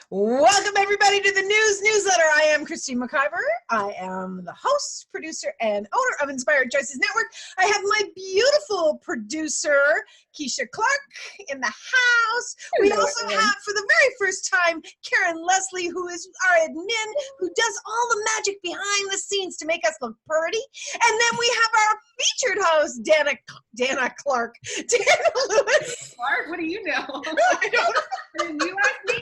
Welcome everybody to the newsletter. I am Christine McIver. I am the host, producer, and owner of Inspired Choices Network. I have my beautiful producer, Keisha Clark, in the house. We also have, for the very first time, Karen Leslie, who is our admin, who does all the magic behind the scenes to make us look pretty. And then we have our featured host, Danna Clark. Danna Lewis. Clark, what do you know? I don't know. You asked me?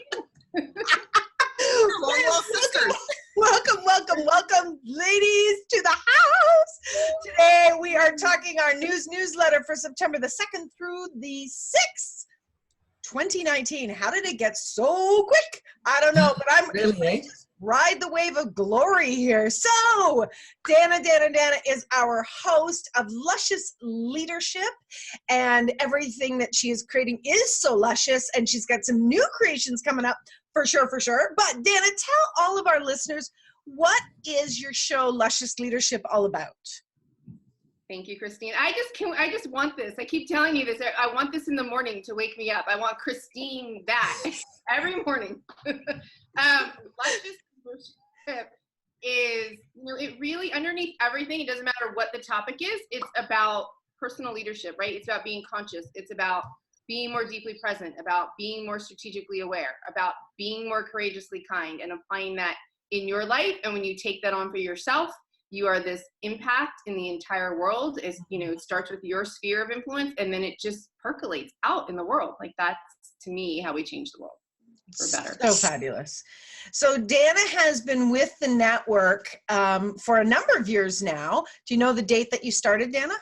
Welcome, ladies, to the house. Today we are talking our newsletter for September the 2nd through the 6th, 2019. How did it get so quick? I don't know, but I'm really just ride the wave of glory here. So Danna is our host of Luscious Leadership, and everything that she is creating is so luscious, and she's got some new creations coming up for sure. But Danna, tell all of our listeners, what is your show Luscious Leadership all about? Thank you, Christine. I just want this. I keep telling you this. I want this in the morning to wake me up. I want Christine that every morning. Luscious Leadership is, it really, underneath everything, it doesn't matter what the topic is, it's about personal leadership, right? It's about being conscious. It's about being more deeply present, about being more strategically aware, about being more courageously kind, and applying that in your life. And when you take that on for yourself, you are this impact in the entire world. Is, it starts with your sphere of influence, and then it just percolates out in the world. Like, that's, to me, how we change the world for better. So fabulous. So Danna has been with the network for a number of years now. Do you know the date that you started, Danna?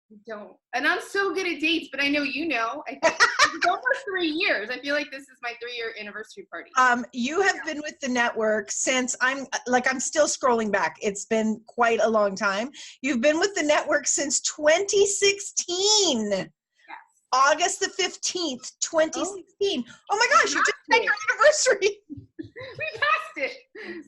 I don't. And I'm so good at dates, but I know you know. I think it's almost 3 years. I feel like this is my 3-year anniversary party. You have been with the network since I'm still scrolling back. It's been quite a long time. You've been with the network since 2016. Yes. August the 15th, 2016. Oh my gosh, you just had your anniversary. We passed it.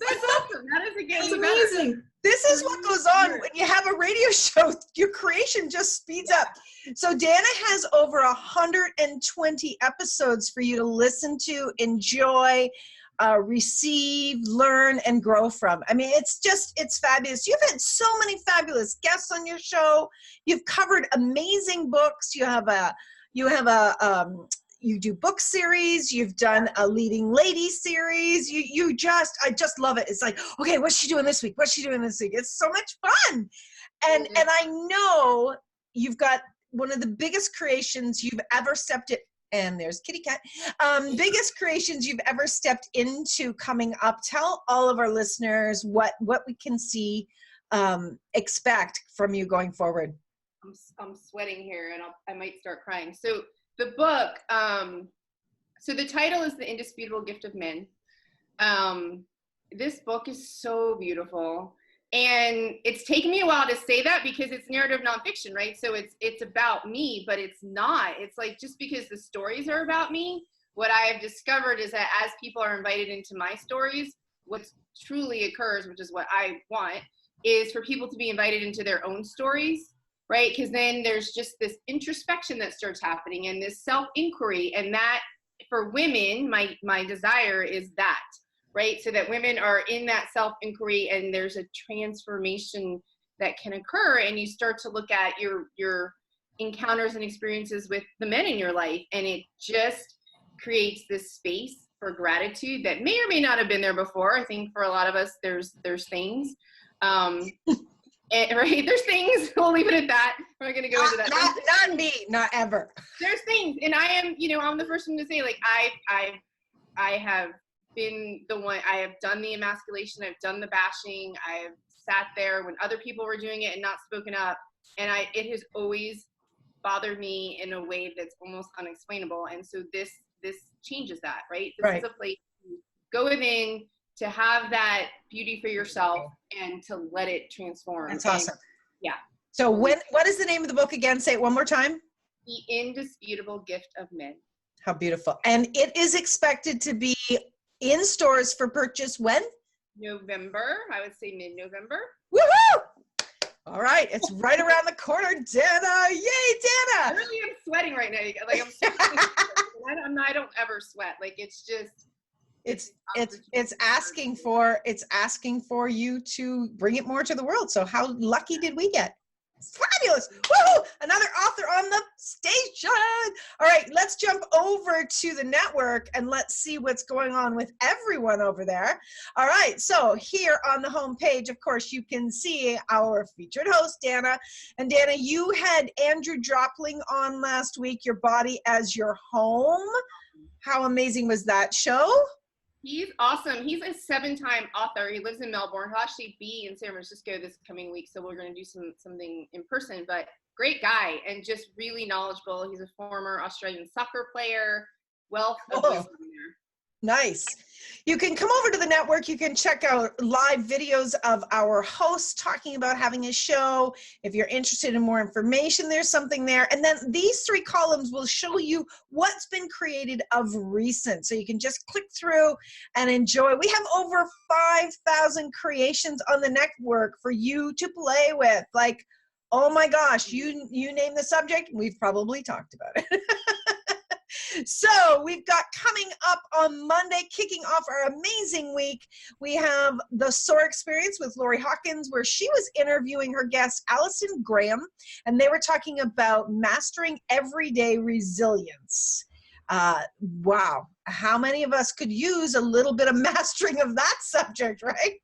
That's awesome. That is That's amazing. Better. This is what goes on when you have a radio show. Your creation just speeds up. So Danna has over 120 episodes for you to listen to, enjoy, receive, learn, and grow from. I mean, it's fabulous. You've had so many fabulous guests on your show. You've covered amazing books. You do book series. You've done a leading lady series. I just love it. It's like, okay, what's she doing this week? What's she doing this week? It's so much fun. And I know you've got one of the biggest creations you've ever stepped in. And there's Kitty Cat. Biggest creations you've ever stepped into coming up. Tell all of our listeners what we can see, expect from you going forward. I'm sweating here, and I might start crying. So the book, so the title is The Indisputable Gift of Men. This book is so beautiful, and it's taken me a while to say that because it's narrative nonfiction, right? So it's about me, but it's not. It's like, just because the stories are about me, what I have discovered is that as people are invited into my stories, what truly occurs, which is what I want, is for people to be invited into their own stories. Right? Because then there's just this introspection that starts happening, and this self-inquiry, and that for women, my desire is that, right? So that women are in that self-inquiry, and there's a transformation that can occur, and you start to look at your encounters and experiences with the men in your life, and it just creates this space for gratitude that may or may not have been there before. I think for a lot of us, there's things. Right, there's things. We'll leave it at that. We're not going to go into that. Not me, not ever. There's things, and I am, I'm the first one to say, like, I have been the one. I have done the emasculation. I've done the bashing. I've sat there when other people were doing it and not spoken up, and it has always bothered me in a way that's almost unexplainable. And so this changes that, right? This is a place to go within, to have that beauty for yourself, and to let it transform. That's awesome. Yeah. So what is the name of the book again? Say it one more time. The Indisputable Gift of Men. How beautiful. And it is expected to be in stores for purchase when? November. I would say mid-November. Woohoo! All right. It's right around the corner. Danna. Yay, Danna. I really am sweating right now. Like, I'm so I don't ever sweat. Like, it's just, It's asking for you to bring it more to the world. So how lucky did we get? Fabulous. Woo! Another author on the station. All right, let's jump over to the network and let's see what's going on with everyone over there. All right, so here on the home page, of course, you can see our featured host, Danna. And Danna, you had Andrew Dropling on last week, Your Body as Your Home. How amazing was that show? He's awesome. He's a 7-time author. He lives in Melbourne. He'll actually be in San Francisco this coming week, so we're going to do something in person. But great guy and just really knowledgeable. He's a former Australian soccer player. Wealth of wisdom there. Nice. You can come over to the network. You can check out live videos of our hosts talking about having a show. If you're interested in more information, there's something there. And then these 3 columns will show you what's been created of recent. So you can just click through and enjoy. We have over 5,000 creations on the network for you to play with. Like, oh my gosh, you name the subject, we've probably talked about it. So we've got coming up on Monday, kicking off our amazing week, we have the SOAR Experience with Lori Hawkins, where she was interviewing her guest, Allison Graham, and they were talking about mastering everyday resilience. Wow. How many of us could use a little bit of mastering of that subject, right?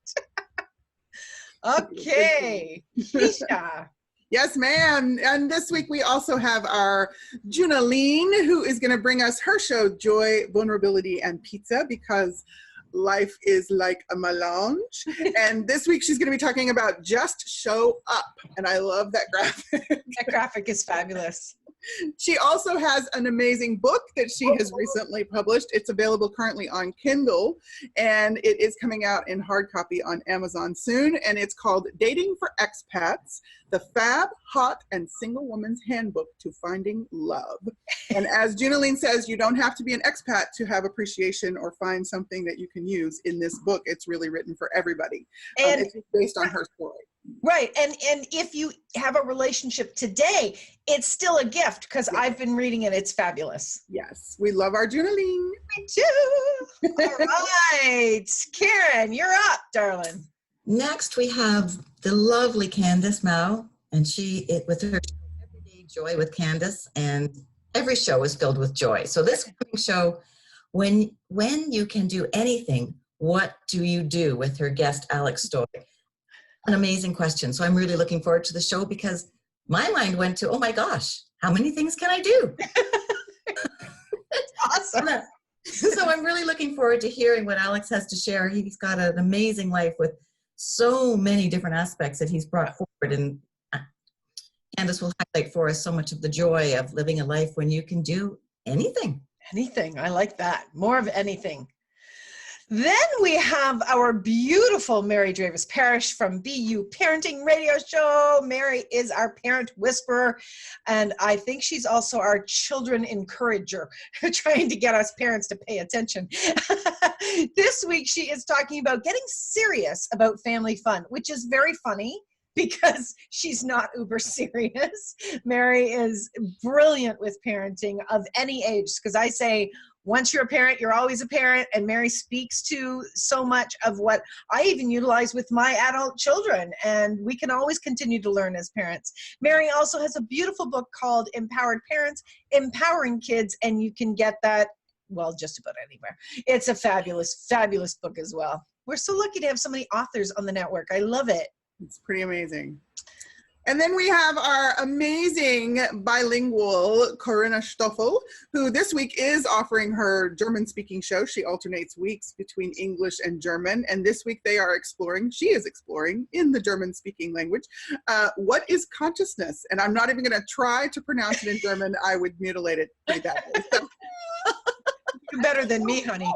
Okay. Keisha. Yes, ma'am. And this week we also have our Junaline, who is going to bring us her show, Joy, Vulnerability, and Pizza, because life is like a melange. And this week she's going to be talking about Just Show Up. And I love that graphic. That graphic is fabulous. She also has an amazing book that she has recently published. It's available currently on Kindle, and it is coming out in hard copy on Amazon soon. And it's called Dating for Expats, the Fab, Hot, and Single Woman's Handbook to Finding Love. And as Junaline says, you don't have to be an expat to have appreciation or find something that you can use in this book. It's really written for everybody. And it's based on her story. Right. And if you have a relationship today, it's still a gift, because I've been reading it. It's fabulous. Yes. We love our Junaline. Me too. All right. Karen, you're up, darling. Next, we have the lovely Candace Mao, and with her Everyday Joy with Candace, and every show is filled with joy. So this coming show, when you can do anything, what do you do, with her guest, Alex Stoy? An amazing question. So I'm really looking forward to the show, because my mind went to, oh my gosh, how many things can I do? That's awesome. So I'm really looking forward to hearing what Alex has to share. He's got an amazing life with so many different aspects that he's brought forward. And Candace will highlight for us so much of the joy of living a life when you can do anything. Anything. I like that. More of anything. Then we have our beautiful Mary Dravis Parrish from BU Parenting Radio Show. Mary is our parent whisperer, and I think she's also our children encourager, trying to get us parents to pay attention. This week she is talking about getting serious about family fun, which is very funny, because she's not uber serious. Mary is brilliant with parenting of any age, because I say, once you're a parent, you're always a parent, and Mary speaks to so much of what I even utilize with my adult children, and we can always continue to learn as parents. Mary also has a beautiful book called Empowered Parents, Empowering Kids, and you can get that, well, just about anywhere. It's a fabulous, fabulous book as well. We're so lucky to have so many authors on the network. I love it. It's pretty amazing. And then we have our amazing bilingual Corinna Stoffel, who this week is offering her German-speaking show. She alternates weeks between English and German. And this week she is exploring in the German-speaking language, what is consciousness? And I'm not even going to try to pronounce it in German. I would mutilate it pretty badly. So. You're better than me, honey.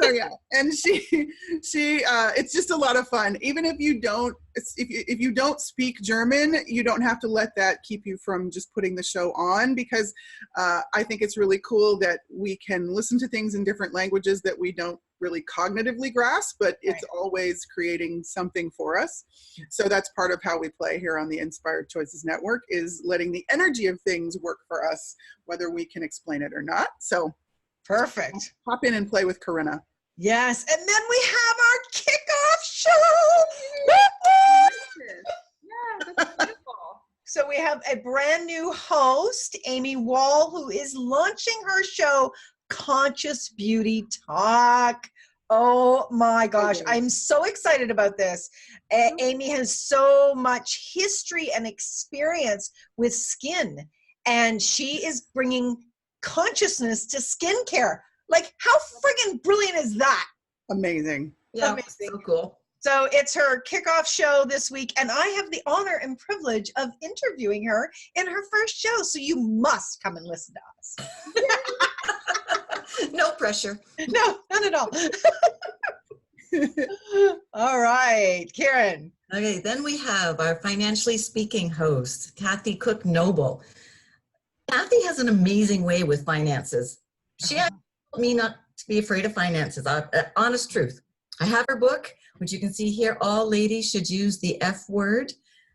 So yeah, and she it's just a lot of fun. Even if you don't speak German, you don't have to let that keep you from just putting the show on, because I think it's really cool that we can listen to things in different languages that we don't really cognitively grasp, but it's always creating something for us. So that's part of how we play here on the Inspired Choices Network, is letting the energy of things work for us, whether we can explain it or not. So perfect. Hop in and play with Corinna. Yes, and then we have our kickoff show. Yeah, that's beautiful. So we have a brand new host, Amy Wall, who is launching her show, Conscious Beauty Talk. Oh my gosh, I'm so excited about this. Amy has so much history and experience with skin, and she is bringing consciousness to skincare. Like, how friggin' brilliant is that? Amazing. Yeah, Amazing. so cool. So it's her kickoff show this week, and I have the honor and privilege of interviewing her in her first show. So you must come and listen to us. No pressure. No, not at all. All right, Karen. Okay, then we have our Financially Speaking host, Kathy Cook Noble. Kathy has an amazing way with finances. She has told me not to be afraid of finances. Honest truth. I have her book, which you can see here. All ladies should use the F word,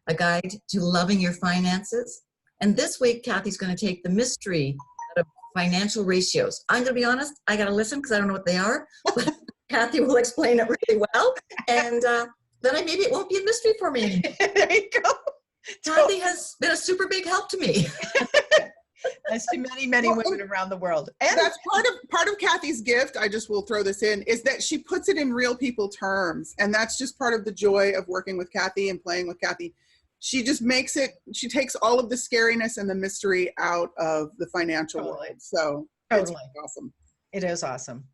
a guide to loving your finances. And this week, Kathy's going to take the mystery out of financial ratios. I'm going to be honest, I got to listen because I don't know what they are. But Kathy will explain it really well. And then maybe it won't be a mystery for me anymore. There you go. Kathy has been a super big help to me. As to many, many women around the world. And that's part of Kathy's gift. I just will throw this in, is that she puts it in real people terms. And that's just part of the joy of working with Kathy and playing with Kathy. She just makes it, she takes all of the scariness and the mystery out of the financial world. So it's awesome. It is awesome.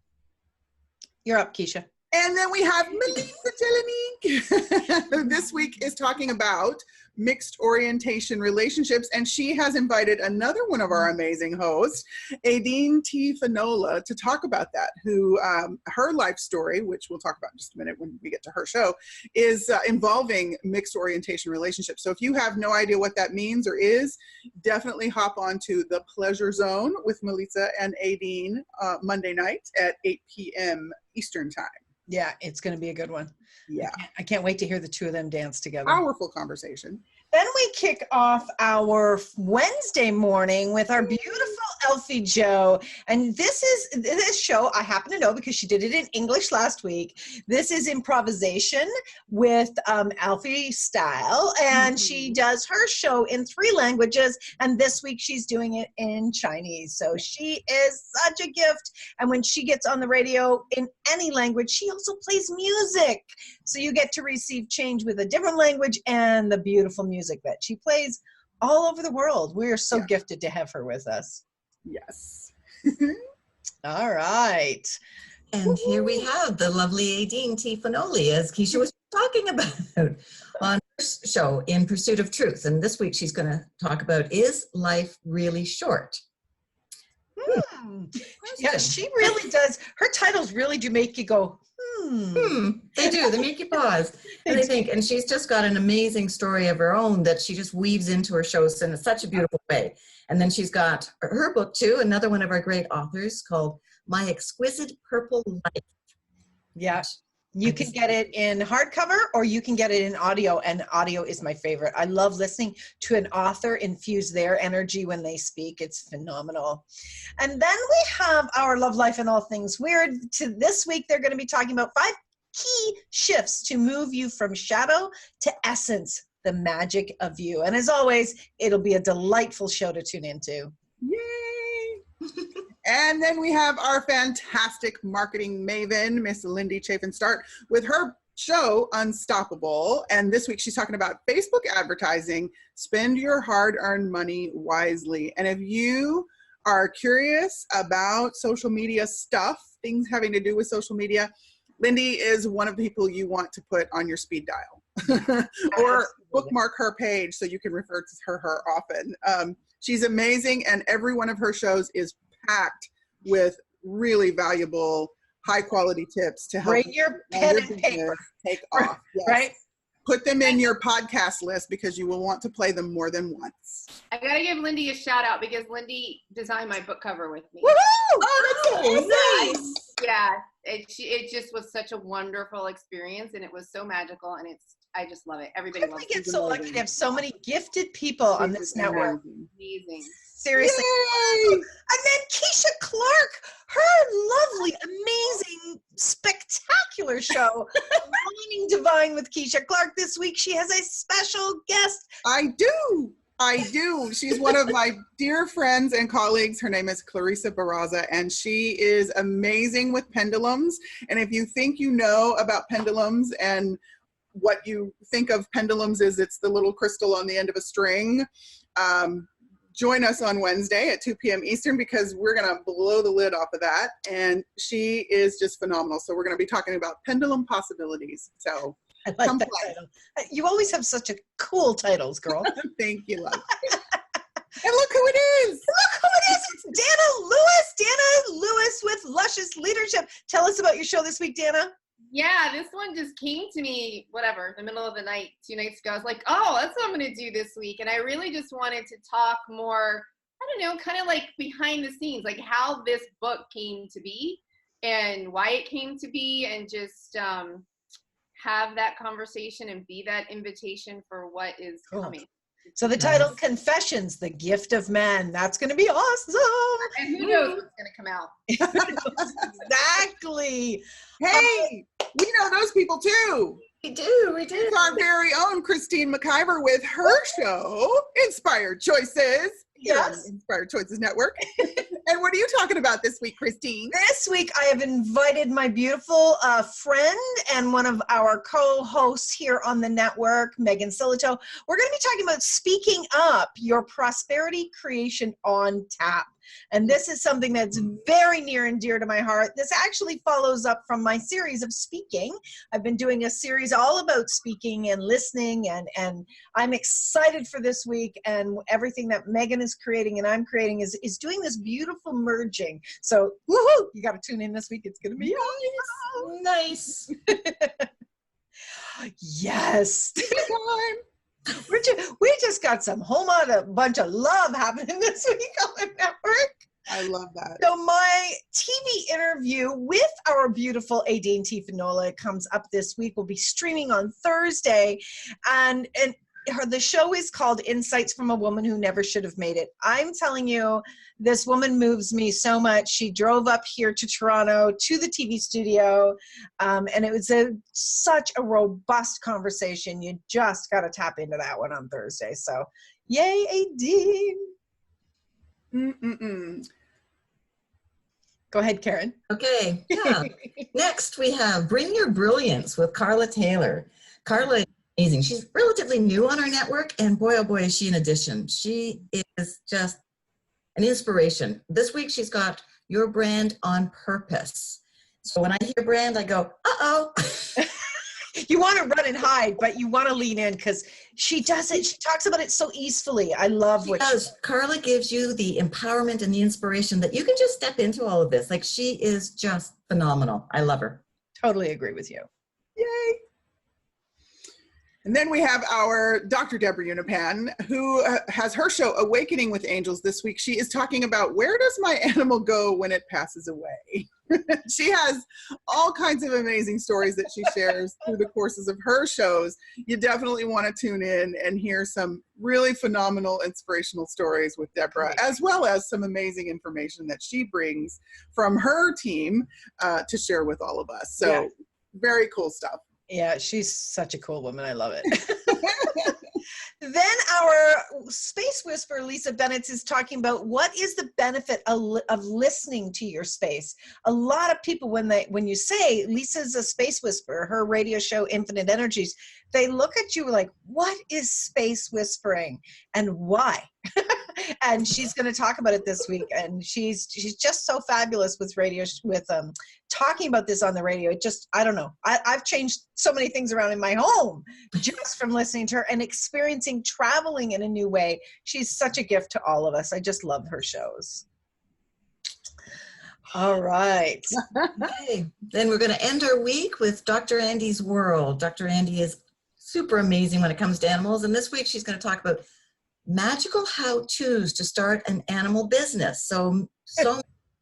You're up, Keisha. And then we have Melissa Jelenique. This week is talking about mixed orientation relationships, and she has invited another one of our amazing hosts, Aideen T. Fanola, to talk about that, who her life story, which we'll talk about in just a minute when we get to her show, is involving mixed orientation relationships. So if you have no idea what that means or is, definitely hop on to The Pleasure Zone with Melissa and Aideen Monday night at 8 p.m. Eastern Time. Yeah, it's going to be a good one. Yeah. I can't wait to hear the two of them dance together. Powerful conversation. Then we kick off our Wednesday morning with our beautiful Elfie Joe. And this show, I happen to know because she did it in English last week. This is improvisation with Elfie style. And she does her show in 3 languages. And this week she's doing it in Chinese. So she is such a gift. And when she gets on the radio in any language, she also plays music. So you get to receive change with a different language and the beautiful music that she plays all over the world. We are so gifted to have her with us. Yes. All right. And here we have the lovely Aideen T. Fanoli, as Keisha was talking about on her show, In Pursuit of Truth. And this week she's going to talk about, is life really short? Yeah, she really does. Her titles really do make you go, They do. They make you pause. And I think, and she's just got an amazing story of her own that she just weaves into her shows in such a beautiful way. And then she's got her book too, another one of our great authors, called My Exquisite Purple Life. Yeah. You can get it in hardcover or you can get it in audio, and audio is my favorite. I love listening to an author infuse their energy when they speak. It's phenomenal. And then we have our Love Life and All Things Weird. This week, they're going to be talking about 5 key shifts to move you from shadow to essence, the magic of you. And as always, it'll be a delightful show to tune into. Yay! And then we have our fantastic marketing maven, Miss Lindy Chafin-Start, with her show, Unstoppable. And this week she's talking about Facebook advertising. Spend your hard-earned money wisely. And if you are curious about social media stuff, things having to do with social media, Lindy is one of the people you want to put on your speed dial or bookmark her page so you can refer to her often. She's amazing, and every one of her shows is packed with really valuable, high-quality tips to help Bring your pen and paper. Take off. Yes. Right? Put them in your podcast list because you will want to play them more than once. I gotta give Lindy a shout out because Lindy designed my book cover with me. Woohoo! Oh, that's so nice. Yeah, it just was such a wonderful experience, and it was so magical, and I just love it. Everybody loves I it. get so lucky to have so many gifted people on this network. Amazing. Seriously. Yay! And then Keisha Clark, her lovely, amazing, spectacular show, Morning Divine with Keisha Clark. This week she has a special guest. I do. She's one of my dear friends and colleagues. Her name is Clarissa Barraza, and she is amazing with pendulums. And if you think you know about pendulums, and what you think of pendulums is it's the little crystal on the end of a string, join us on Wednesday at 2 p.m. Eastern, because we're going to blow the lid off of that. And she is just phenomenal. So we're going to be talking about pendulum possibilities. So I like that title. You always have such a cool titles, girl. Thank you, love. And look who it is. Look who it is. It's Danna Lewis. Danna Lewis with Luscious Leadership. Tell us about your show this week, Danna. Yeah, this one just came to me, the middle of the night, 2 nights ago. I was like, oh, that's what I'm going to do this week. And I really just wanted to talk more, kind of like behind the scenes, like how this book came to be and why it came to be, and just have that conversation and be that invitation for what is coming. So the title, Confessions, the Gift of Man. That's going to be awesome. And who knows what's going to come out. Exactly. Hey, we know those people too. We do. It's our very own Christine McIver with her show, Inspired Choices. Yes. Inspired Choices Network. And what are you talking about this week, Christine? This week, I have invited my beautiful friend and one of our co-hosts here on the network, Megan Silito. We're going to be talking about speaking up, your prosperity creation on tap. And this is something that's very near and dear to my heart. This actually follows up from my series of speaking. I've been doing a series all about speaking and listening, and I'm excited for this week, and everything that Megan is creating and I'm creating is doing this beautiful merging. So, woohoo! You got to tune in this week. It's going to be awesome. Nice. Time. Yes. We just got some bunch of love happening this week on the network. I love that. So my TV interview with our beautiful AD&T Finola comes up this week. We'll be streaming on Thursday, and the show is called Insights from a Woman Who Never Should Have Made It. I'm telling you, this woman moves me so much. She drove up here to Toronto to the TV studio, and it was such a robust conversation. You just got to tap into that one on Thursday. So, yay, AD. Go ahead, Karen. Okay. Yeah. Next, we have Bring Your Brilliance with Carla Taylor. Carla is amazing. She's relatively new on our network, and boy, oh boy, is she an addition. She is just an inspiration. This week, she's got Your Brand on Purpose. So when I hear brand, I go, uh-oh. You want to run and hide, but you want to lean in, because she does it. She talks about it so easily. I love what she does. Carla gives you the empowerment and the inspiration that you can just step into all of this. Like, she is just phenomenal. I love her. Totally agree with you. Yay. And then we have our Dr. Deborah Unipan, who has her show Awakening with Angels this week. She is talking about, where does my animal go when it passes away? She has all kinds of amazing stories that she shares through the courses of her shows. You definitely want to tune in and hear some really phenomenal, inspirational stories with Deborah, as well as some amazing information that she brings from her team to share with all of us. So very cool stuff. Yeah, she's such a cool woman. I love it. Then our space whisperer, Lisa Bennett, is talking about what is the benefit of listening to your space. A lot of people, when you say Lisa's a space whisperer, her radio show Infinite Energies, they look at you like, what is space whispering and why? And she's going to talk about it this week, and she's just so fabulous with talking about this on the radio. It just, I don't know. I've changed so many things around in my home just from listening to her and experiencing traveling in a new way. She's such a gift to all of us. I just love her shows. All right. Okay. Then we're going to end our week with Dr. Andy's World. Dr. Andy is super amazing when it comes to animals. And this week she's going to talk about magical how-tos to start an animal business. So many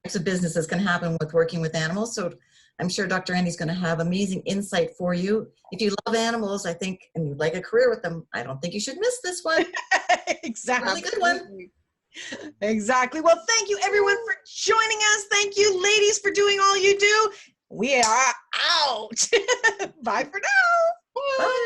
types of businesses can happen with working with animals. So I'm sure Dr. Andy's going to have amazing insight for you. If you love animals, I think, and you'd like a career with them, I don't think you should miss this one. Exactly. Really good one. Exactly. Well, thank you everyone for joining us. Thank you ladies for doing all you do. We are out. out. Bye for now. Bye.